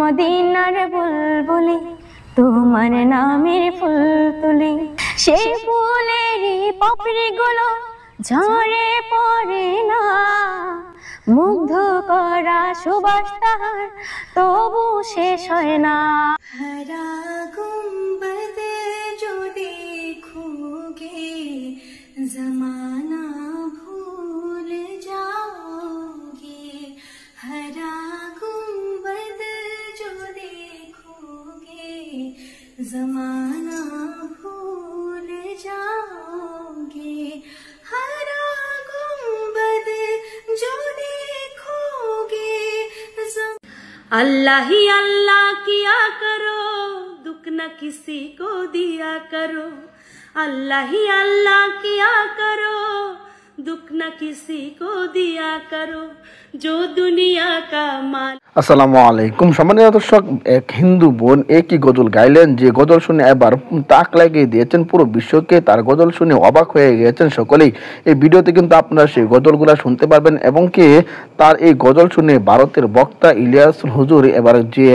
মদিনার বুলবুলি তোমার নামের ফুল তুলি, সেই ফুলেরই পাপড়িগুলো ঝরে পড়ে না, মুগ্ধ করা সুবাস তাহার তবু শেষ হয় না। हरा गुंबद जो देखोगे जमाना भूल जाओगे, हरा गुंबद जो देखोगे जमाना भूल जाओगे, हरा गुंबद जो देखोगे। अल्लाह ही अल्लाह किया करो, दुख न किसी को दिया करो, अल्लाह ही अल्लाह किया करो, दुख न किसी को दिया करो, जो दुनिया का माल। আসসালামু আলাইকুম সম্মানিত দর্শক, এক হিন্দু বোন একই গজল গাইলেন, যে গজল শুনে এবার তাক লাগিয়ে দিয়েছেন পুরো বিশ্বকে। তার গজল শুনে অবাক হয়ে গিয়েছেন সকলেই। এই ভিডিওতে কিন্তু আপনারা সেই গজলগুলা শুনতে পারবেন এবং কি তার এই গজল শুনে ভারতের বক্তা ইলিয়াস হুজুর এবার যে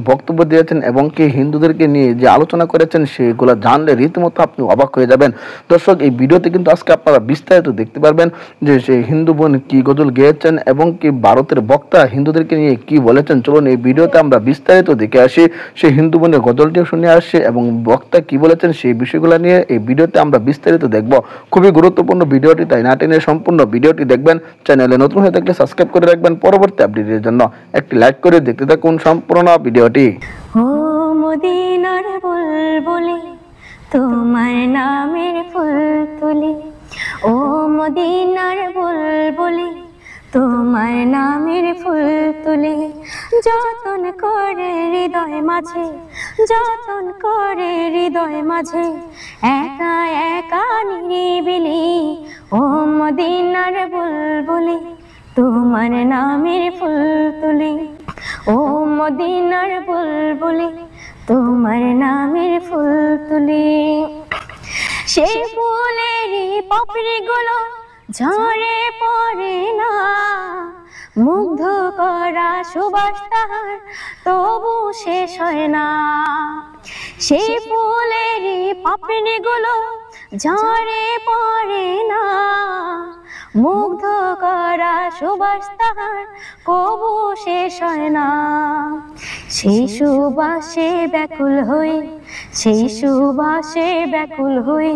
বক্তব্য দিয়েছেন এবং কি হিন্দুদেরকে নিয়ে যে আলোচনা করেছেন সেগুলো জানলে রীতিমতো আপনি অবাক হয়ে যাবেন। দর্শক, এই ভিডিওতে কিন্তু আজকে আপনারা বিস্তারিত দেখতে পারবেন যে সেই হিন্দু বোন কি গজল গেয়েছেন এবং কি ভারতের বক্তা হিন্দুদেরকে নিয়ে কি বলেছেন। চলুন এই ভিডিওতে আমরা বিস্তারিত দেখে আসি, সেই হিন্দু বোনের গজলটিও শুনে আসি এবং বক্তা কি বলেছেন সেই বিষয়গুলো নিয়ে এই ভিডিওতে আমরা বিস্তারিত দেখব। খুবই গুরুত্বপূর্ণ ভিডিওটি, তাই না টেনে সম্পূর্ণ ভিডিওটি দেখবেন। চ্যানেলে নতুন হয়ে থাকলে সাবস্ক্রাইব করে রাখবেন পরবর্তী আপডেটের জন্য। একটি লাইক করে দেখতে থাকুন সম্পূর্ণ ভিডিওটি। ও মদিনার বুলবুলি তোমার নামের ফুল তুলি, ও মদিনার বুলবুলি তোমার নামের ফুল তুলি, যতন করে হৃদয় মাঝে, যতন করে হৃদয় মাঝে, একা একা নিরিবিলি, ও মদিনার বুলবুলি তোমার নামের ফুল তুলি, ও মদিনার বুলবুলি তোমার নামের ফুল তুলি, সেই ফুলেরই পাপড়িগুলো ঝরে পড়ে না, মুগ্ধ করা সুবাস তাহার তবু শেষ হয় না, সেই ফুলেরই পাপড়িগুলো ঝরে পড়ে না, মুগ্ধ করা সুবাস তাহার কবু শেষ হয় না, সেই সুবাসে ব্যাকুল হই, সেই সুবাসে ব্যাকুল হই,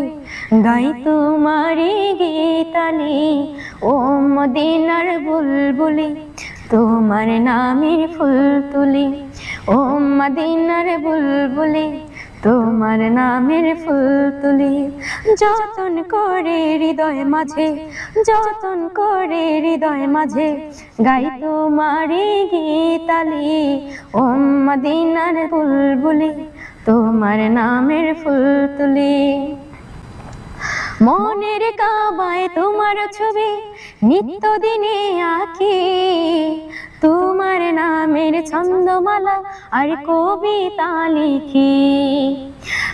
গাই তোমারি গীতালি, ও মদিনার বুলবুলি তোমার নামের ফুল তুলি, ও মদিনার বুলবুলি তোমার নামের ফুল তুলি, যতন করে হৃদয় মাঝে, যতন করে হৃদয় মাঝে, গাই তোমারি গীতালি, ও মদিনার বুলবুলি তোমার নামের ফুল তুলি, মনের কাবায় তোমার ছবি নিত্য দিনে আঁকি, তোমার নামের ছন্দমালা আর কবিতা লিখি,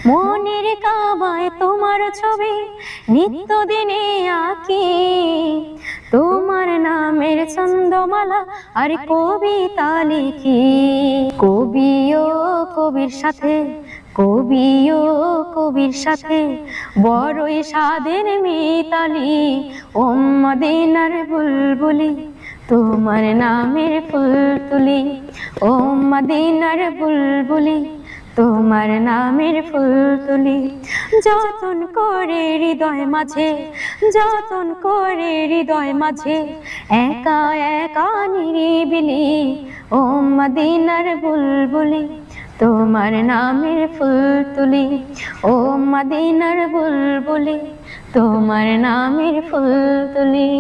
মনের কাবায় তোমার ছবি নিত্য দিনে আঁকি, তোমার নামের ছন্দমালা আর কবিতা লিখি, কবি ও কবির সাথে, কবি ও কবির সাথে বড়ই সাদের মিতালি, ও মদিনার বুলবুলি তোমার নামের ফুল তুলি, ও মদিনার বুলবুলি তোমার নামের ফুল তুলি, যতন করে হৃদয় মাঝে, যতন করে হৃদয় মাঝে, একা একা নিরিবিলি, ও মদিনার বুলবুলি তোমার নামের ফুল তুলি, ও মদিনার বুলবুলি তোমার নামের ফুল তুলি।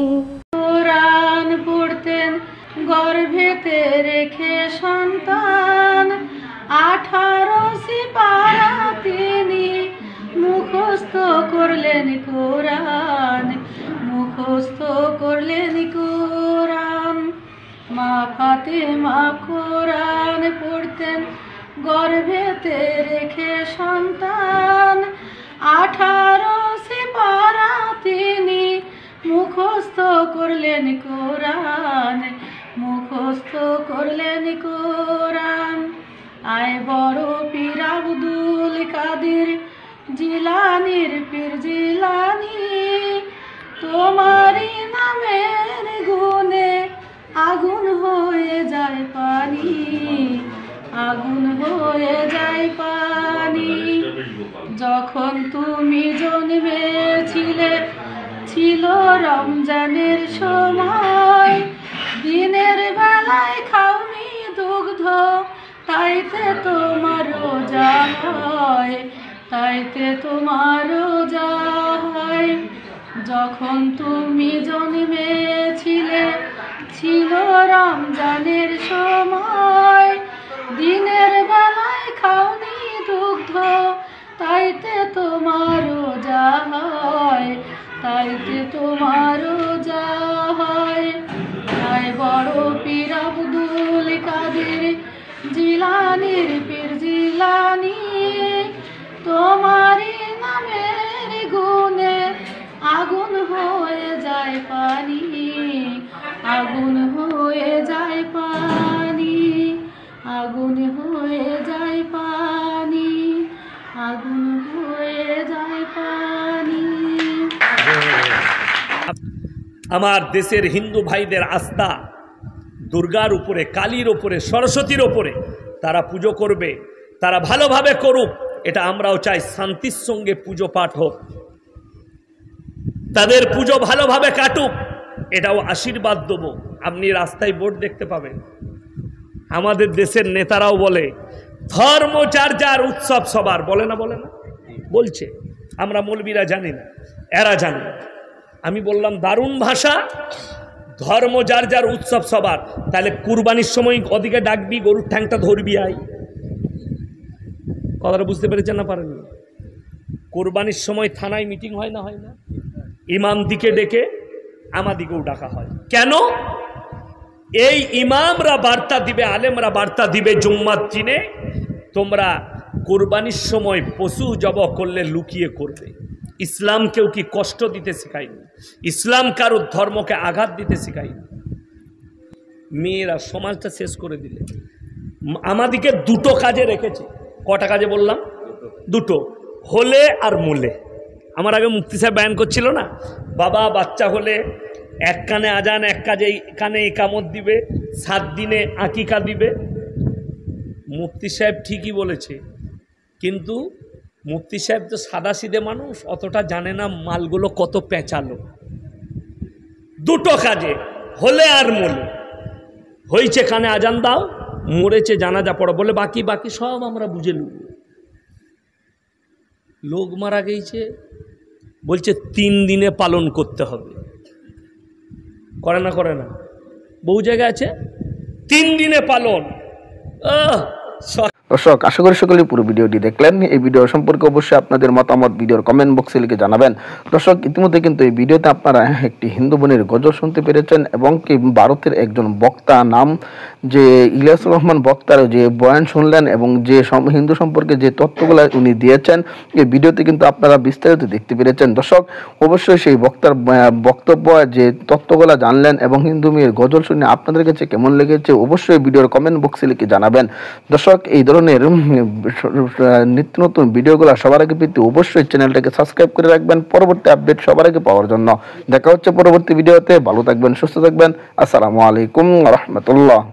কোরআন পড়তেন গর্ভেতে রেখে সন্তান, 18 সিপারা তিনি মুখস্থ করলেন কোরআন, মুখস্থ করলেন কোরআন, মা ফাতেমা কোরআন পড়তেন গর্ভেতে রেখে সন্তান, 18 সিপারা তিনি মুখস্থ করলেন কোরআন, মুখস্থ করলেন কোরআন। নাই বড় পীর আব্দুল কাদের জিলানির পীর জিলানি, তোমারই নামের গুণে আগুন হয়ে যায় পানি, আগুন হয়ে যায় পানি। যখন তুমি জন্মেছিলে ছিল রমজানের সময়, দিনের বেলায় খাওনি দুগ্ধ, তাইতে তোমার রোজা হয়, তাইতে তোমার রোজা হয়। যখন তুমি জন্মেছিলে ছিল রমজানের সময়, দিনের বেলায় খাওনি দুগ্ধ, তাইতে তোমার রোজা হয়, তাইতে তোমার রোজা হয়। তাই বড় পীর আব্দুল কাদের জিলানির পীর জিলানি, তোমারই নামের গুণে আগুন হয়ে যায় পানি, আগুন হয়ে যায় পানি, আগুন হয়ে যায় পানি, আগুন হয়ে যায় পানি। আমার দেশের হিন্দু ভাইদের আস্থা দুর্গার উপরে, কালীর উপরে, সরস্বতীর উপরে। তারা পুজো করবে, তারা ভালোভাবে করুক, এটা আমরাও চাই। শান্তির সঙ্গে পুজো পাঠ হোক, তাদের পুজো ভালোভাবে কাটুক, এটাও আশীর্বাদ দেবো। আপনি রাস্তায় বোর্ড দেখতে পাবেন, আমাদের দেশের নেতারাও বলে ধর্ম যার যার, উৎসব সবার। বলে না, বলে না, বলছে। আমরা মৌলবীরা জানি না, এরা জানে। আমি বললাম দারুণ ভাষা, ধর্ম যার যার, উৎসব সবার। তাহলে কুরবানির সময় ওদিকে ডাকবি, গরুর ঠ্যাংটা ধরবি। আই কথাটা বুঝতে পেরেছেন না পারেননি? কোরবানির সময় থানায় মিটিং হয় না, হয় না? ইমাম দিকে ডেকে আমাদিকেও ডাকা হয়। কেন? এই ইমামরা বার্তা দিবে, আলেমরা বার্তা দিবে জুম্মার দিনে, তোমরা কোরবানির সময় পশু জবাই করলে লুকিয়ে করবে। ইসলাম কেউ কি কষ্ট দিতে শেখায়নি, ইসলাম কারোর ধর্মকে আঘাত দিতে শেখায়নি। মেয়েরা সমাজটা শেষ করে দিলে। আমাদিকে দুটো কাজে রেখেছে। কটা কাজে বললাম? দুটো, হলে আর মূলে। আমার আগে মুফতি সাহেব বয়ান করছিল না, বাবা বাচ্চা হলে এক কানে আজান, এক কানে ইকামত দিবে, 7 দিনে আকিকা দিবে। মুফতি সাহেব ঠিকই বলেছে, কিন্তু মুফতি সাহেব তো সাদাসিধে মানুষ, অতটা জানে না মালগুলো কত পেঁচালো। দুটো কাজে, হলে আর মূলে। হয়েছে কানে আজান দাও, মরেছে জানাজা পড়ো, বলে বাকি বাকি সব আমরা বুঝে নেব। লোক মারা গেছে, বলছে 3 দিনে পালন করতে হবে। করে না, করে না? বহু জায়গায় আছে 3 দিনে পালন। দর্শক, আশা করি সকলেই পুরো ভিডিওটি দেখলেন। এই ভিডিও সম্পর্কে অবশ্যই আপনাদের মতামত ভিডিওর কমেন্ট বক্সে লিখে জানাবেন। দর্শক, ইতিমধ্যে কিন্তু এই ভিডিওতে আপনারা একটি হিন্দু বোনের গজল শুনতে পেরেছেন, এবং কি ভারতের একজন বক্তা, নাম যে ইলিয়াসুর রহমান বক্তার যে বয়ান শুনলেন, এবং যে হিন্দু সম্পর্কে যে তথ্যগুলো উনি দিয়েছেন, এই ভিডিওতে কিন্তু আপনারা বিস্তারিত দেখতে পেরেছেন। দর্শক, অবশ্যই সেই বক্তার বক্তব্য, যে তথ্যগুলো জানলেন এবং হিন্দু মেয়ের গজল শুনে আপনাদের কাছে কেমন লেগেছে, অবশ্যই ভিডিওর কমেন্ট বক্সে লিখে জানাবেন। দর্শক, এই ধরনের নিত্য নতুন ভিডিওগুলো সবার আগে পেতে অবশ্যই চ্যানেলটাকে সাবস্ক্রাইব করে রাখবেন, পরবর্তী আপডেট সবার আগে পাওয়ার জন্য। দেখা হচ্ছে পরবর্তী ভিডিওতে। ভালো থাকবেন, সুস্থ থাকবেন। আসসালামু আলাইকুম ওয়া রাহমাতুল্লাহ।